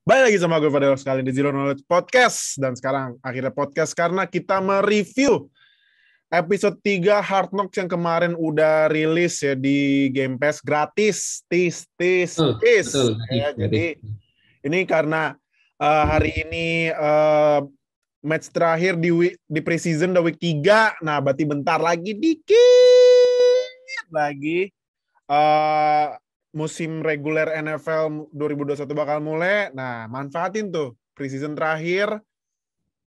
Balik lagi sama gue pada sekali di Zero Knowledge Podcast. Dan sekarang akhirnya podcast karena kita mereview episode 3 Hard Knocks yang kemarin udah rilis ya di Game Pass gratis. Betul. Ya, jadi ini karena hari ini match terakhir di preseason the week 3. Nah, berarti bentar lagi dikit lagi musim reguler NFL 2021 bakal mulai. Nah, manfaatin tuh preseason terakhir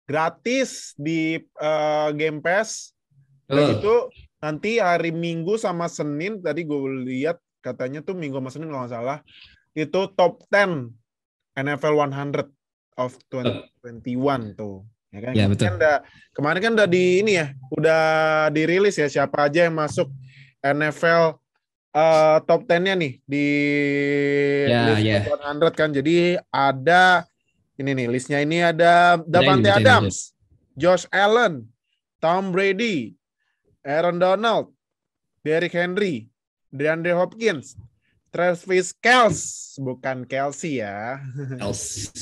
gratis di Game Pass. Dan itu nanti hari Minggu sama Senin, tadi gue lihat katanya tuh Minggu sama Senin kalau nggak salah, itu top 10 NFL 100 of 2021 tuh. Ya kan? Ya, betul. Kemarin kan udah di ini ya, udah dirilis ya siapa aja yang masuk NFL top 10-nya nih di list 100 kan. Jadi ada ini nih, listnya ini ada Davante Adams, Josh Allen, Tom Brady, Aaron Donald, Derrick Henry, DeAndre Hopkins, Travis Kelce, bukan Kelsey ya. Kelce,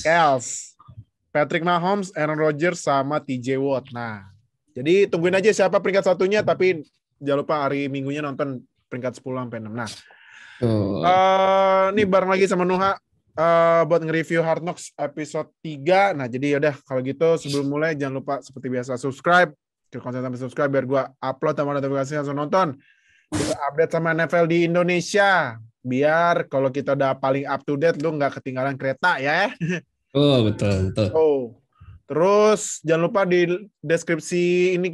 Patrick Mahomes, Aaron Rodgers, sama TJ Watt. Nah, jadi tungguin aja siapa peringkat satunya, tapi jangan lupa hari Minggunya nonton peringkat 10 sampai 6. Nah, ini bareng lagi sama Nuha buat nge-review Hard Knocks episode 3. Nah, jadi yaudah kalau gitu sebelum mulai jangan lupa seperti biasa subscribe. Klik konten sampai subscribe biar gue upload sama notifikasi langsung nonton. Kita update sama NFL di Indonesia. Biar kalau kita udah paling up to date, lu nggak ketinggalan kereta ya. Betul. Terus jangan lupa di deskripsi ini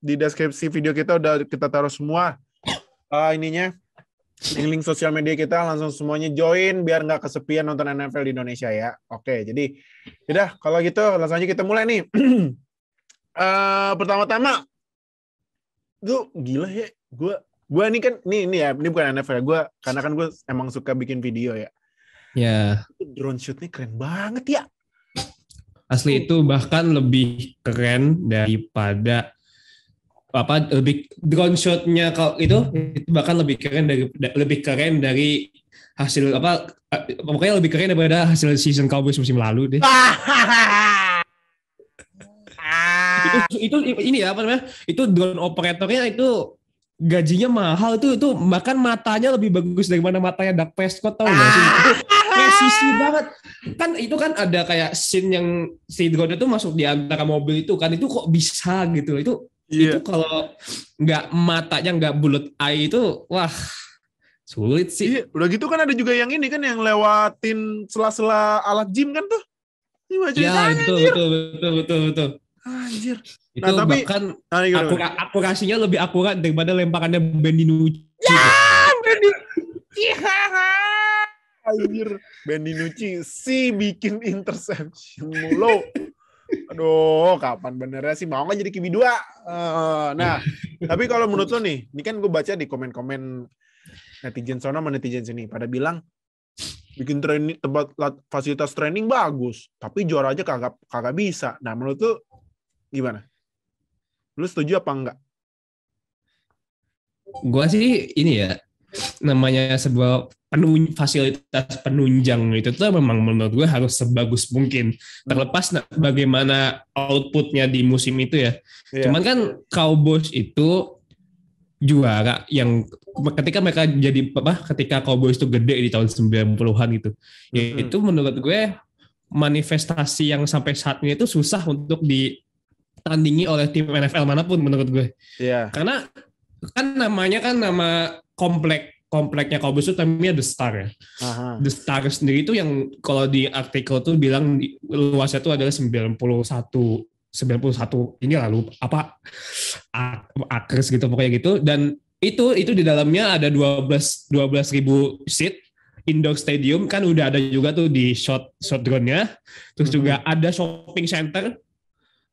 di deskripsi video kita udah kita taruh semua ininya, link sosial media kita, langsung semuanya join biar nggak kesepian nonton NFL di Indonesia ya. Oke, jadi udah kalau gitu langsung aja kita mulai nih. Pertama-tama, gue gila ya, gue ini kan ini ya, ini bukan NFL ya, gue karena kan gue emang suka bikin video ya. Ya. Drone shootnya keren banget ya. Asli itu bahkan lebih keren daripada lebih drone shotnya kalau itu bahkan lebih keren dari hasil pokoknya lebih keren daripada hasil season Cowboys musim lalu deh. itu ini ya itu drone operatornya itu gajinya mahal itu bahkan matanya lebih bagus daripada matanya Dak Prescott, tau nggak sih? Itu presisi banget kan. Itu kan ada kayak scene yang si drone itu masuk di antara mobil itu kan, itu kok bisa gitu. Itu kalau nggak matanya nggak bulat eye itu wah sulit sih. Udah gitu kan ada juga yang ini kan yang lewatin sela-sela alat gym kan tuh. Betul. Anjir. Itu nah, tapi bahkan akurasinya lebih akurat daripada lemparannya Ben DiNucci. Anjir, Ben DiNucci sih bikin interception mulu. Aduh, kapan benernya sih mau nggak jadi QB2? Nah, tapi kalau menurut lo nih, ini kan gue baca di komen-komen netizen sana sama netizen sini pada bilang bikin training, tempat fasilitas training bagus, tapi juara aja kagak bisa. Nah, menurut lo gimana? Lu setuju apa enggak? Gua sih ini ya, namanya sebuah fasilitas penunjang itu tuh memang menurut gue harus sebagus mungkin, terlepas bagaimana outputnya di musim itu ya. Cuman kan Cowboys itu juara yang ketika Cowboys itu gede di tahun 90-an gitu. Itu menurut gue manifestasi yang sampai saat ini itu susah untuk ditandingi oleh tim NFL manapun menurut gue. Karena kan namanya kan nama kompleknya Cowboys itu namanya The Star ya. The Star sendiri itu yang kalau di artikel tuh bilang luasnya itu adalah 91 ini lalu acres gitu pokoknya gitu, dan itu di dalamnya ada 12.000 seat indoor stadium kan, udah ada juga tuh di shot drone-nya. Terus juga ada shopping center,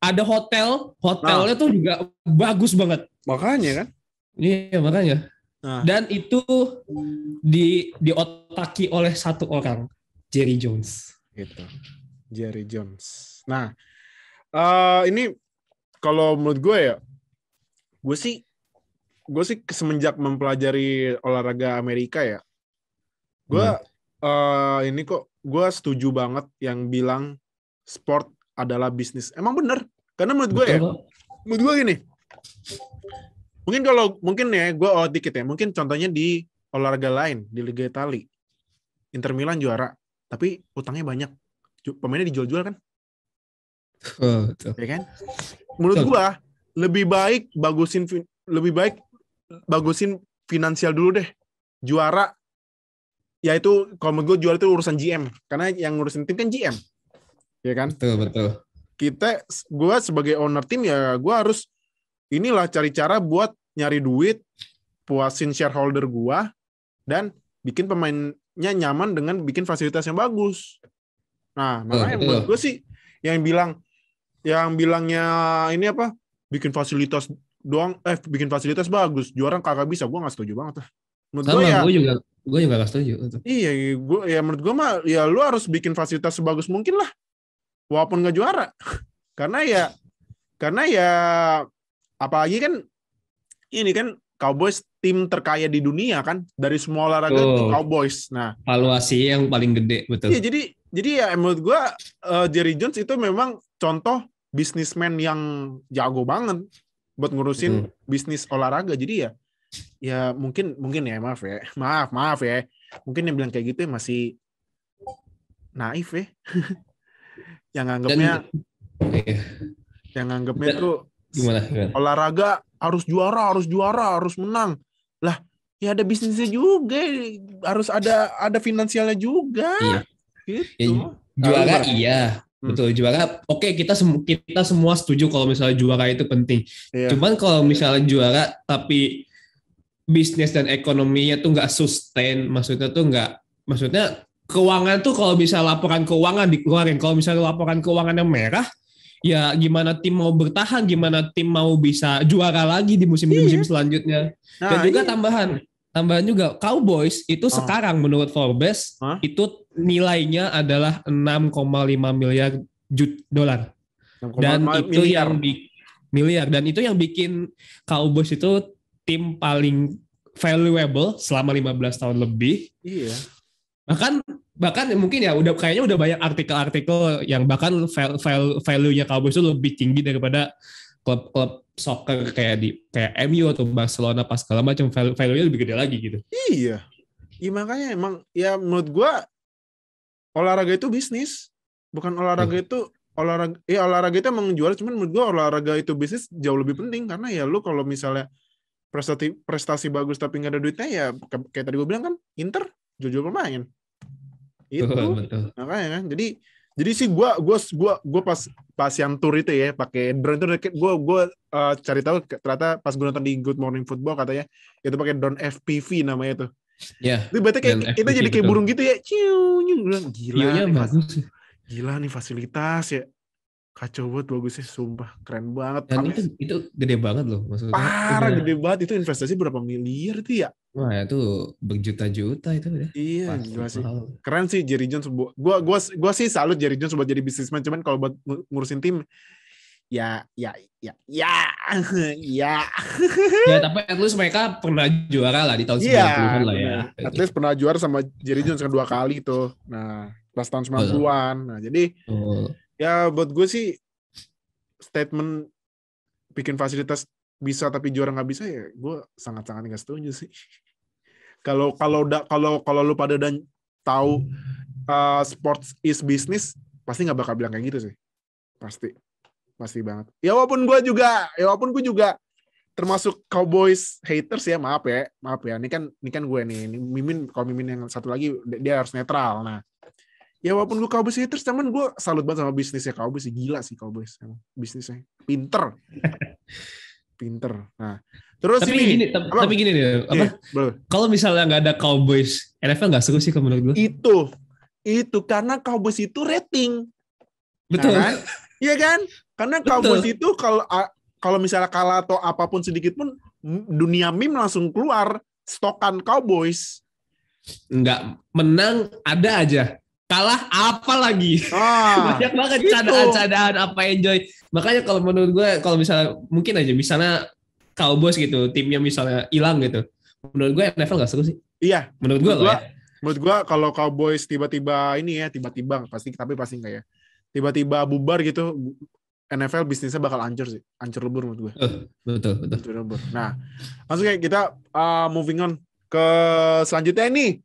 ada hotelnya tuh juga bagus banget. Makanya kan? Iya, makanya. Dan itu diotaki oleh satu orang, Jerry Jones. Gitu. Jerry Jones. Nah, ini kalau menurut gue ya, gue sih semenjak mempelajari olahraga Amerika ya, gue ini kok gue setuju banget yang bilang sport adalah bisnis. Emang bener. Karena menurut gue menurut gue gini. Mungkin ya gue dikit ya. Mungkin contohnya di olahraga lain di Liga Italia. Inter Milan juara, tapi utangnya banyak. Pemainnya dijual-jual kan? Ya kan? Menurut gue lebih baik bagusin finansial dulu deh. Juara, yaitu kalau menurut gue juara itu urusan GM, karena yang ngurusin tim kan GM, ya kan? Betul. Gue sebagai owner tim ya, gue harus cari cara buat nyari duit, puasin shareholder gue, dan bikin pemainnya nyaman dengan bikin fasilitas yang bagus. Nah, makanya menurut gue sih yang bilangnya ini apa? Bikin fasilitas doang, bikin fasilitas bagus, juara kagak bisa, gue nggak setuju banget. Menurut gue juga nggak setuju. Iya, menurut gue mah ya lu harus bikin fasilitas sebagus mungkin lah, walaupun nggak juara. karena ya apalagi kan ini kan Cowboys tim terkaya di dunia kan, dari semua olahraga itu Cowboys. Nah, valuasi yang paling gede, betul. Iya, jadi ya menurut gue Jerry Jones itu memang contoh bisnismen yang jago banget buat ngurusin bisnis olahraga. Jadi ya mungkin ya maaf ya. Mungkin yang bilang kayak gitu masih naif ya. yang anggapnya tuh gimana? Olahraga harus juara, harus menang. Lah, ya ada bisnisnya juga, harus ada finansialnya juga. Iya. Gitu. Juara iya. Betul, juara. Oke, kita semua setuju kalau misalnya juara itu penting. Iya. Cuman kalau misalnya juara tapi bisnis dan ekonominya tuh nggak sustain, maksudnya keuangan tuh kalau bisa laporan keuangan dikeluarin. Kalau misalnya laporan keuangan yang merah, ya gimana tim mau bertahan, gimana tim mau bisa juara lagi di musim selanjutnya. Dan juga tambahan juga Cowboys itu sekarang menurut Forbes itu nilainya adalah 6,5 miliar dolar. Dan itu miliar dan itu yang bikin Cowboys itu tim paling valuable selama 15 tahun lebih. Iya. Bahkan mungkin ya kayaknya udah banyak artikel-artikel yang bahkan value-nya Cowboys itu lebih tinggi daripada klub-klub soccer kayak MU atau Barcelona pas segala macam, value-nya lebih gede lagi gitu. Iya. Iya, makanya emang ya menurut gua olahraga itu bisnis. Bukan olahraga itu olahraga itu emang juara, cuman menurut gua olahraga itu bisnis jauh lebih penting karena ya lu kalau misalnya prestasi bagus tapi nggak ada duitnya ya kayak tadi gue bilang kan Inter jual pemain itu. Betul. Makanya kan jadi sih gue pas yang tour itu ya pakai drone itu gue cari tahu ternyata pas gue nonton di Good Morning Football katanya itu pakai drone FPV namanya tuh. Ya. Itu berarti kayak kita jadi kayak burung gitu ya. Gila nih fasilitas ya. Kacau banget, bagusnya, sumpah keren banget. Dan itu gede banget loh maksudnya. Parah gede banget, itu investasi berapa miliar itu ya? Wah itu berjuta-juta itu ya. Iya, gila sih. Keren sih Jerry Jones. Gua sih salut Jerry Jones buat jadi businessman, cuman kalau buat ngurusin tim ya. Ya, tapi at least mereka pernah juara lah di tahun 90-an lah ya. At least pernah juara sama Jerry Jones kedua kali tuh. Nah, pas tahun 90-an. Nah, jadi ya buat gue sih statement bikin fasilitas bisa tapi juara nggak bisa ya gue sangat-sangat nggak setuju sih. Kalau lu pada dan tahu sports is business pasti nggak bakal bilang kayak gitu sih. Pasti banget. Ya walaupun gue juga termasuk Cowboys haters ya, maaf ya. Ini kan gue nih. Kalau Mimin yang satu lagi dia harus netral. Nah, ya walaupun gue Cowboys haters, cuman gue salut banget sama bisnisnya Cowboys. Gila sih Cowboys. Bisnisnya pinter. Nah, terus tapi gini deh. Kalau misalnya nggak ada Cowboys, NFL nggak seru sih kalau menurut gue. Itu karena Cowboys itu rating. Betul. Nah, kan? Iya kan? Karena Cowboys itu kalau misalnya kalah atau apapun sedikit pun dunia meme langsung keluar stokan Cowboys. Nggak menang ada aja. Kalah apa lagi? Banyak banget cadaan apa enjoy. Makanya kalau menurut gue kalau misalnya mungkin aja misalnya Cowboys gitu timnya misalnya hilang gitu. Menurut gue NFL nggak seru sih. Iya. Menurut gue lah. Menurut gue kalau Cowboys tiba-tiba ini ya, tiba-tiba tapi pasti enggak ya. Tiba-tiba bubar gitu, NFL bisnisnya bakal hancur sih. Hancur lebur menurut gue. Betul. Hancur lebur. Nah, langsung kayak kita moving on ke selanjutnya ini.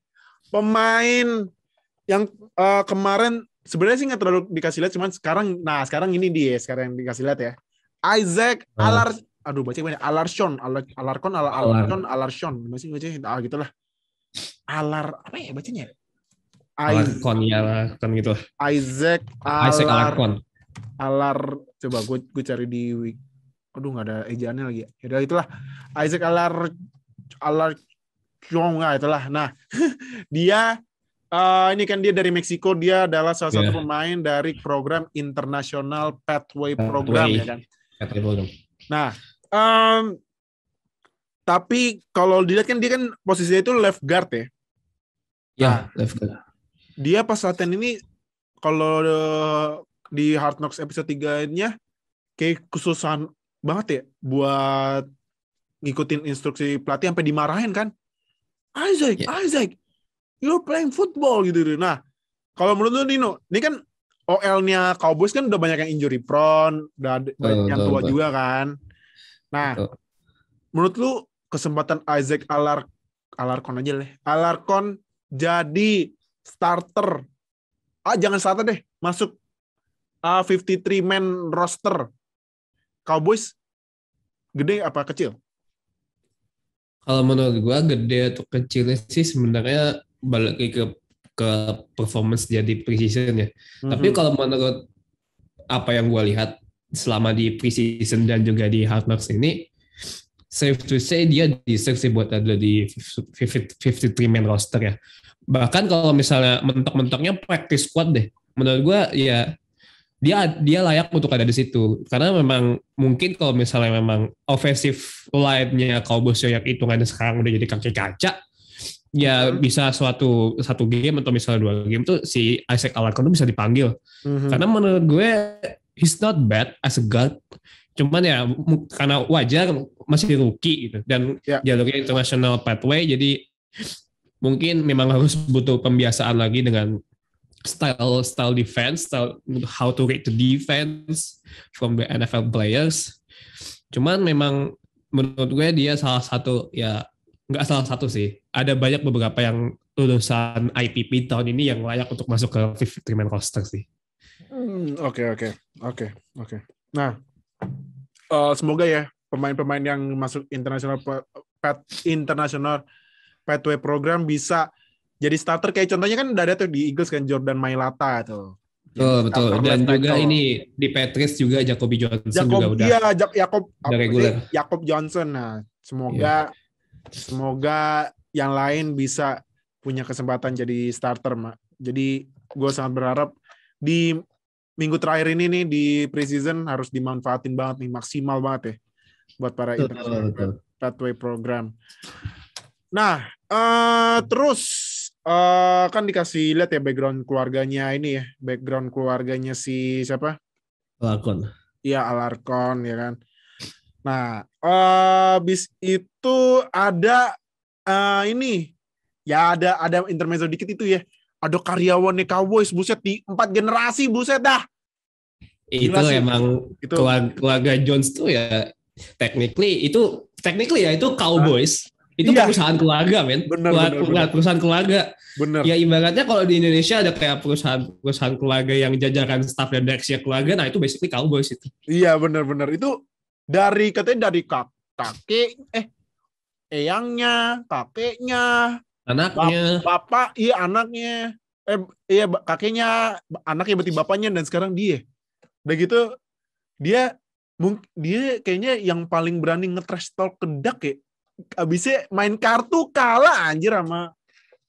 Pemain yang kemarin sebenarnya sih nggak terlalu dikasih lihat, cuman sekarang ini dia sekarang yang dikasih lihat ya. Isaac Alarcon masih baca gitulah. Apa ya bacanya? Alarcon ya kan gitu. Isaac Alarcon. Coba gue cari di nggak ada ejaannya lagi. Ya itulah Isaac Alarcon itulah. Nah, dia ini kan dia dari Meksiko, dia adalah salah satu pemain dari program International Pathway Program ya kan. Nah, tapi kalau dilihat kan dia kan posisinya itu left guard ya. Ya, left guard. Dia pas latihan ini kalau di Hard Knocks episode 3-nya kayak kesusahan banget ya buat ngikutin instruksi pelatih sampai dimarahin kan. Isaac, you're playing football gitu. Nah, kalau menurut lu Dino, ini kan OL-nya Cowboys kan udah banyak yang injury prone, udah banyak yang tua juga kan. Nah, menurut lu kesempatan Isaac Alarcon jadi starter. Jangan starter deh, masuk 53-man roster Cowboys gede apa kecil? Kalau menurut gua gede atau kecilnya sih sebenarnya balik ke performance dia di preseason ya. Tapi kalau menurut apa yang gua lihat selama di preseason dan juga di Hard Knocks ini, safe to say dia deserve sih buat ada di 53-man roster ya. Bahkan kalau misalnya mentok-mentoknya practice squad deh, menurut gue ya dia layak untuk ada di situ. Karena memang mungkin kalau misalnya memang offensive line-nya Cowboys yang hitungannya sekarang udah jadi kaki kaca, ya bisa satu game atau misalnya 2 game tuh si Isaac Alarcon tuh bisa dipanggil. Karena menurut gue he's not bad as a guard. Cuman ya karena wajar masih rookie gitu dan jalurnya international pathway, jadi mungkin memang harus butuh pembiasaan lagi dengan style defense, how to read the defense from the NFL players. Cuman memang menurut gue dia salah satu ya, nggak salah satu sih, ada banyak beberapa yang lulusan IPP tahun ini yang layak untuk masuk ke 53-man roster sih. Oke. Nah, semoga ya pemain-pemain yang masuk international pathway program bisa jadi starter, kayak contohnya kan udah ada tuh di Eagles kan Jordan Mailata tuh. Betul. Dan juga ini di Patriots juga Jacoby Johnson juga udah. Iya, Jacob Johnson. Nah, semoga yang lain bisa punya kesempatan jadi starter, Mak. Jadi gue sangat berharap di minggu terakhir ini nih di preseason harus dimanfaatin banget nih, maksimal banget ya buat para international pathway program. Nah, terus kan dikasih lihat ya background keluarganya ini ya, background keluarganya si siapa? Alarcon. Iya, Alarcon ya kan. Nah, habis itu ada ini ya, ada intermezzo dikit itu ya. Ada karyawannya Cowboys, buset, di 4 generasi, buset dah. Itu emang keluarga Jones tuh ya technically ya itu Cowboys. Itu perusahaan keluarga, men. Perusahaan keluarga. Bener. Ya ibaratnya kalau di Indonesia ada kayak perusahaan keluarga yang jajakan staff dan direksi keluarga, nah itu basically Cowboys itu. Iya, benar-benar. Itu katanya dari eyangnya, kakeknya, anaknya, bapak, anaknya, kakeknya, anaknya berarti bapaknya, dan sekarang dia. Udah gitu, dia kayaknya yang paling berani nge-trash talk ke Dak ya. Abisnya main kartu kalah anjir sama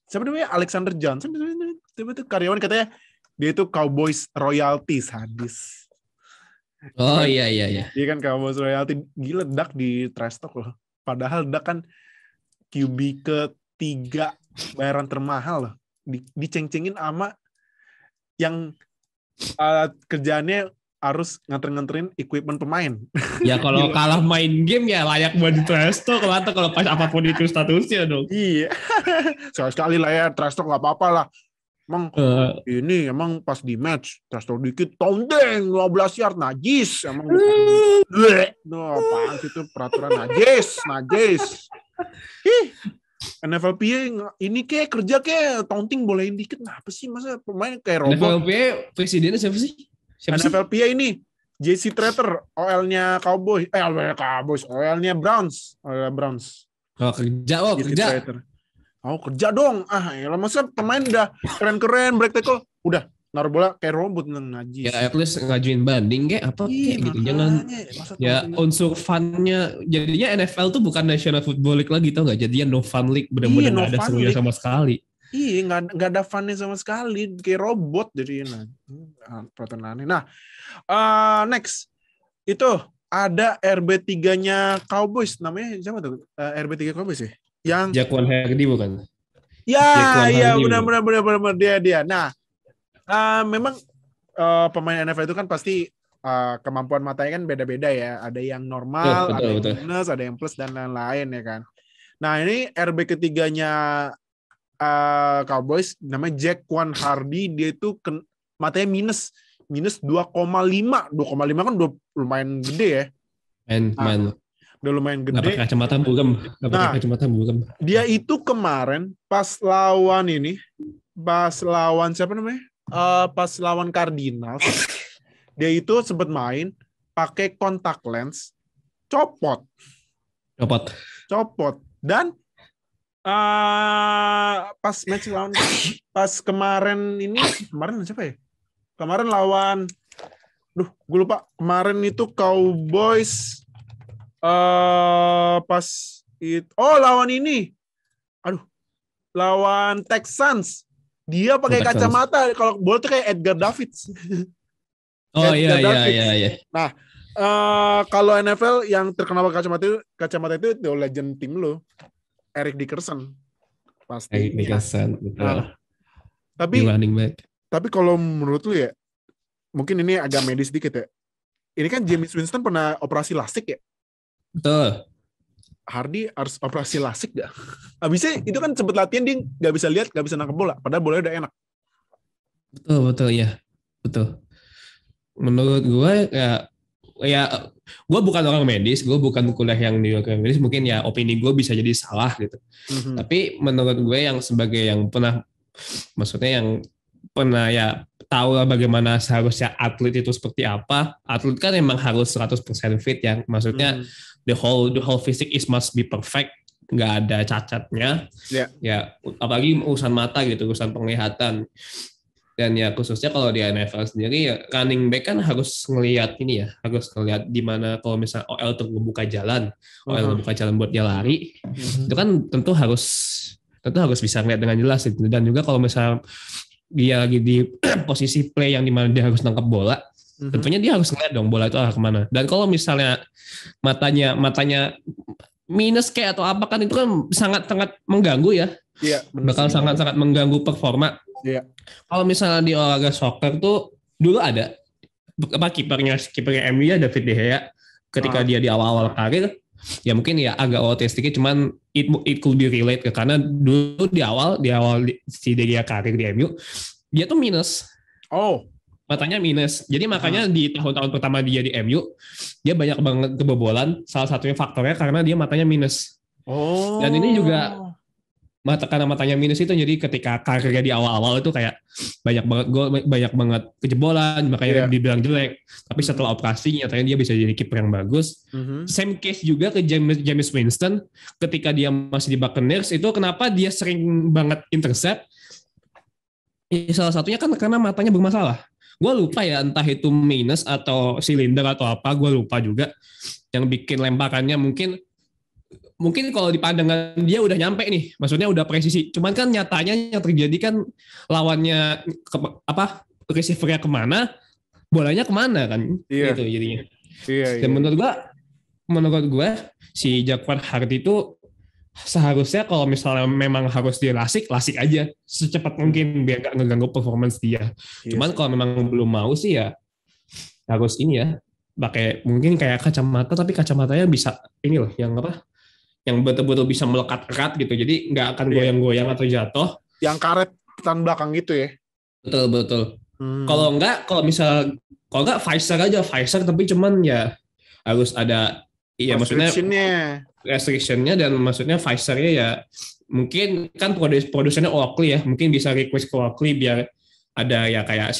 siapa namanya, Alexander Johnson itu karyawan, katanya dia itu Cowboys royalty sadis. Oh iya. Dia kan Cowboys royalty, gila Dak di trash talk loh. Padahal Dak kan QB ke-3 bayaran termahal loh. Diceng-cengin sama yang kerjaannya harus nganterin equipment pemain. Ya kalau kalah main game ya layak buat di trash talk lah, atau kalau pas apapun itu statusnya dong. Iya. Sekali lah ya trash talk nggak apa-apa lah. Emang ini emang pas di match trash talk dikit tondeng 15 yard najis emang. Apaan sih itu peraturan najis. NFLPA ini kayak kerja kayak taunting bolehin dikit. Apa sih masa pemain kayak robot? NFLPA presidennya siapa sih? NFLPA ini JC Tretter, OL-nya Cowboys, OL-nya Browns. Oh kerja. Kerja dong. Ya masa pemain udah keren-keren break tackle, udah naruh bola kayak robot najis. Ya at least ngajuin banding kayak apa kayak gitu. Jangan ya unsur fun-nya. Jadinya NFL tuh bukan National Football League lagi, tau nggak? Jadinya no fun league, benar-benar nggak ada serunya sama sekali. Iya, nggak ada funnya sama sekali, kayak robot jadi peraturan aneh. Nah, next itu ada RB3-nya Cowboys, namanya siapa tuh? RB3 Cowboys ya? Yang Jaquan Hardy bukan? Ya, benar dia. Nah, memang pemain NFL itu kan pasti kemampuan matanya kan beda-beda ya. Ada yang normal, ada yang minus, ada yang plus dan lain-lain ya kan. Nah, ini RB ketiganya Cowboys namanya Jaquan Hardy, dia itu matanya minus 2,5 kan udah lumayan gede ya. Udah lumayan gede. Nggak pakai kacamata buram. Dia itu kemarin pas lawan siapa namanya? Pas lawan Cardinals, dia itu sempat main pakai kontak lens, copot dan pas match lawan kemarin siapa ya? Kemarin lawan gue lupa. Kemarin itu Cowboys lawan ini. Lawan Texans. Dia pakai kacamata, kalau bola tuh kayak Edgar Davids. Oh iya. Nah, kalau NFL yang terkenal kacamata itu the legend tim lo. Eric Dickerson pasti. Eric Dickerson, betul. Nah, tapi kalau menurut lu ya, mungkin ini agak medis dikit ya. Ini kan Jameis Winston pernah operasi lasik ya. Betul. Hardy harus operasi lasik gak? Abisnya itu kan sempet latihan dia nggak bisa lihat, nggak bisa nangkep bola. Padahal bolanya udah enak. Betul ya, betul. Menurut gue ya gue bukan orang medis, gue bukan kuliah yang di medis, mungkin ya opini gue bisa jadi salah gitu. Tapi menurut gue yang sebagai yang pernah ya tahu lah bagaimana seharusnya atlet itu seperti apa. Atlet kan emang harus 100% fit ya. Maksudnya the whole physique must be perfect, nggak ada cacatnya. Ya apalagi urusan mata gitu, urusan penglihatan. Dan ya khususnya kalau di NFL sendiri ya running back kan harus ngelihat di mana kalau misalnya OL tuh ngebuka jalan, buat dia lari, itu kan tentu harus bisa ngeliat dengan jelas gitu. Dan juga kalau misalnya dia lagi di posisi play yang dimana dia harus nangkep bola, tentunya dia harus ngeliat dong bola itu arah kemana. Dan kalau misalnya matanya minus kayak atau apa kan itu kan sangat mengganggu ya. Iya, bakal sangat mengganggu performa. Iya. Kalau misalnya di olahraga soccer tuh dulu ada kipernya MU ya David De Gea ketika dia di awal-awal karir ya mungkin ya agak autistiknya, cuman it could be relate karena dulu di awal si De Gea karir di MU dia tuh minus. Matanya minus. Jadi makanya di tahun-tahun pertama dia di MU dia banyak banget kebobolan. Salah satunya faktornya karena dia matanya minus. Dan ini juga karena matanya minus itu, jadi ketika karirnya di awal-awal itu kayak banyak banget kejebolan, makanya dibilang jelek. Tapi setelah operasi nyatanya dia bisa jadi kiper yang bagus. Same case juga ke Jameis Winston ketika dia masih di Buccaneers itu kenapa dia sering banget intercept? Salah satunya kan karena matanya bermasalah. Gue lupa ya entah itu minus atau silinder atau apa, gue lupa juga. Yang bikin lemparannya mungkin kalau di pandangan dia udah nyampe nih, maksudnya udah presisi. Cuman kan nyatanya yang terjadi kan lawannya receiver-nya kemana, bolanya kemana kan, gitu jadinya. Dan menurut gua si Jaquan Hardy itu seharusnya kalau misalnya memang harus dia lasik aja secepat mungkin biar gak ngeganggu performance dia. Cuman kalau memang belum mau sih ya harus ini ya, pakai mungkin kayak kacamata, tapi kacamatanya bisa ini loh, yang apa? Yang betul-betul bisa melekat erat gitu. Jadi nggak akan goyang-goyang atau jatuh. Yang karet tan belakang gitu ya. Betul betul. Kalau nggak visor aja, visor tapi cuman ya harus ada iya maksudnya restrictionnya, dan maksudnya visornya ya mungkin kan produsennya Oakley ya, mungkin bisa request ke Oakley biar ada ya kayak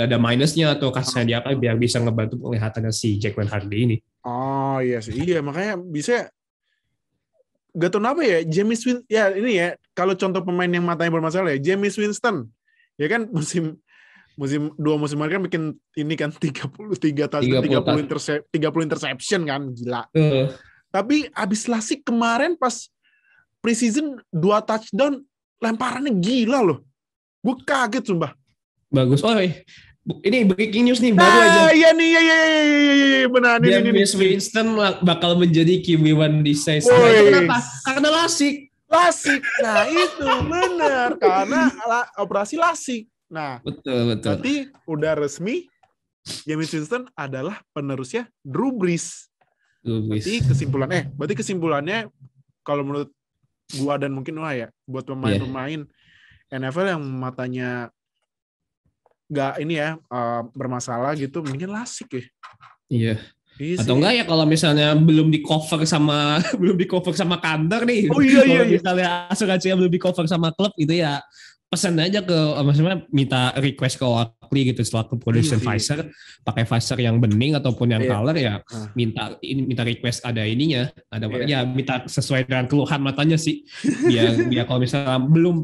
ada minusnya atau kasarnya dia apa biar bisa ngebantu penglihatannya si Jacqueline Hardy ini. Oh iya sih, iya makanya bisa gak tau apa ya, James Winston ya ini ya, kalau contoh pemain yang matanya bermasalah ya, James Winston ya kan musim 2 musim kemarin kan bikin ini kan 33 touchdown 30 interception kan, gila. Tapi abis lasik kemarin pas preseason 2 touchdown, lemparannya gila loh. Gue kaget sumpah. Bagus. Oh, ini breaking news nih baru aja. Iya nih, iya benar nih. James Winston bakal menjadi QB1 di season. Kenapa? Karena lasik. Nah, itu benar karena operasi lasik. Nah, betul. Berarti udah resmi James Winston adalah penerusnya Drew Brees. Berarti kesimpulannya kalau menurut gua dan mungkin ya buat pemain-pemain NFL yang matanya nggak ini ya bermasalah gitu, mendingan lasik ya. Iya. Atau enggak ya kalau misalnya belum di cover sama kantor nih. Oh iya. Misalnya asuransinya belum di cover sama klub itu ya pesan aja ke maksudnya minta request ke Oakley gitu selaku production visor, pakai visor yang bening ataupun yang color ya minta request ada ininya, ada ya minta sesuai dengan keluhan matanya sih. Biar kalau misalnya belum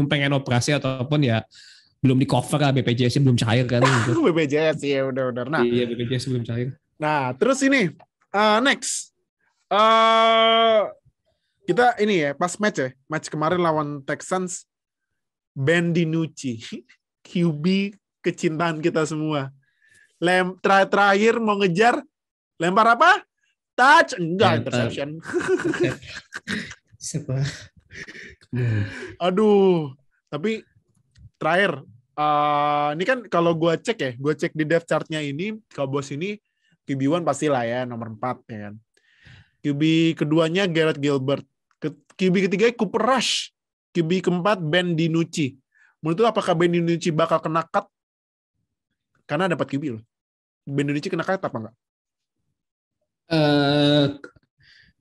pengen operasi ataupun ya belum di cover lah, BPJS belum cair kan gitu. BPJS ya udah. Nah, iya BPJS belum cair. Nah, terus ini next kita ini ya pas match kemarin lawan Texans, Ben DiNucci, QB kecintaan kita semua. Terakhir mau ngejar, lempar apa? Touch, enggak, interception. Siapa? Aduh, tapi terakhir, ini kan kalau gue cek di depth chart-nya ini, Cowboys ini QB1 pastilah ya, nomor 4 ya kan. QB keduanya Garrett Gilbert, QB ketiga Cooper Rush, QB keempat Ben DiNucci. Menurut lu apakah Ben DiNucci bakal kena cut? Karena dapat QB loh. Ben DiNucci kena cut apa enggak?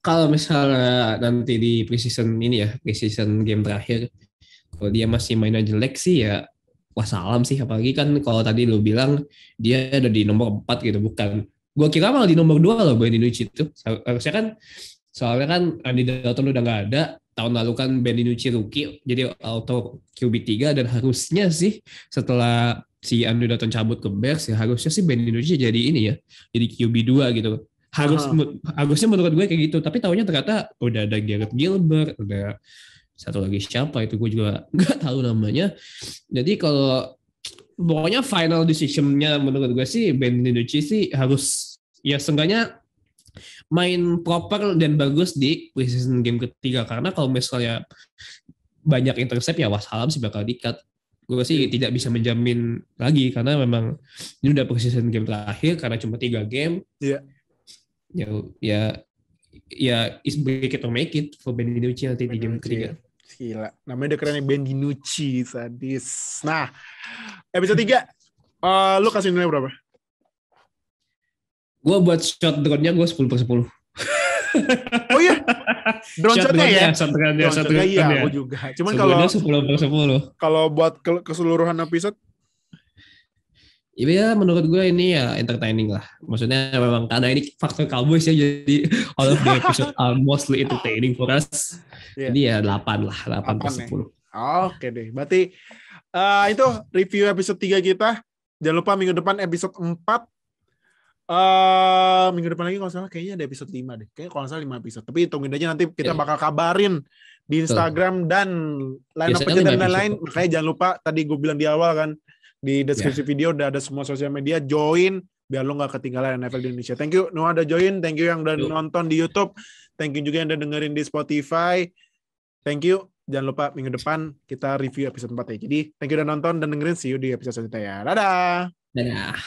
Kalau misalnya nanti di preseason game terakhir, kalau dia masih mainnya jelek sih ya wassalam sih. Apalagi kan kalau tadi lu bilang dia ada di nomor 4 gitu, bukan. Gua kira malah di nomor 2 loh Ben DiNucci itu. Harusnya kan soalnya kan Andy Dalton udah nggak ada. Tahun lalu kan Ben DiNucci rookie, jadi auto QB3, dan harusnya sih setelah si Andy Dalton cabut ke Bears ya harusnya sih Ben DiNucci jadi ini ya, jadi QB2 gitu. Harusnya menurut gue kayak gitu, tapi tahunya ternyata udah ada Garrett Gilbert, udah satu lagi siapa itu gue juga nggak tahu namanya. Jadi kalau pokoknya final decision-nya menurut gue sih Ben DiNucci sih harus ya seenggaknya main proper dan bagus di preseason game ketiga, karena kalau misalnya banyak intercept ya wassalam sih bakal di-cut. Gue sih tidak bisa menjamin lagi karena memang ini udah preseason game terakhir karena cuma 3 game. Iya. Ya is break it or make it for Ben DiNucci nanti di game ketiga. Gila, namanya udah kerennya Ben DiNucci sadis. Nah, episode 3 lu kasih nilai berapa? Gue buat shot drone-nya gue 10/10. Oh iya, drone shotnya ya? Shotnya iya, gue juga. Cuman kalau 10/10. Kalau buat keseluruhan episode, ya menurut gue ini ya entertaining lah. Maksudnya memang karena ini faktor Cowboys ya, jadi all of the episode are mostly entertaining for us. Jadi ya 8 lah, 8/10. Oke deh, berarti itu review episode 3 kita. Jangan lupa minggu depan episode 4. Minggu depan lagi kalau salah kayaknya ada episode 5 deh. Kayaknya kalau salah 5 episode. Tapi hitungin aja nanti kita bakal kabarin di Instagram dan line up dan lain-lain. Makanya jangan lupa tadi gue bilang di awal kan, di deskripsi video udah ada semua sosial media, join biar lo nggak ketinggalan NFL di Indonesia. Thank you Noah udah join, thank you yang udah nonton di YouTube, thank you juga yang udah dengerin di Spotify. Thank you. Jangan lupa minggu depan kita review episode 4 ya. Jadi thank you udah nonton dan dengerin, see you di episode selanjutnya ya. Dadah.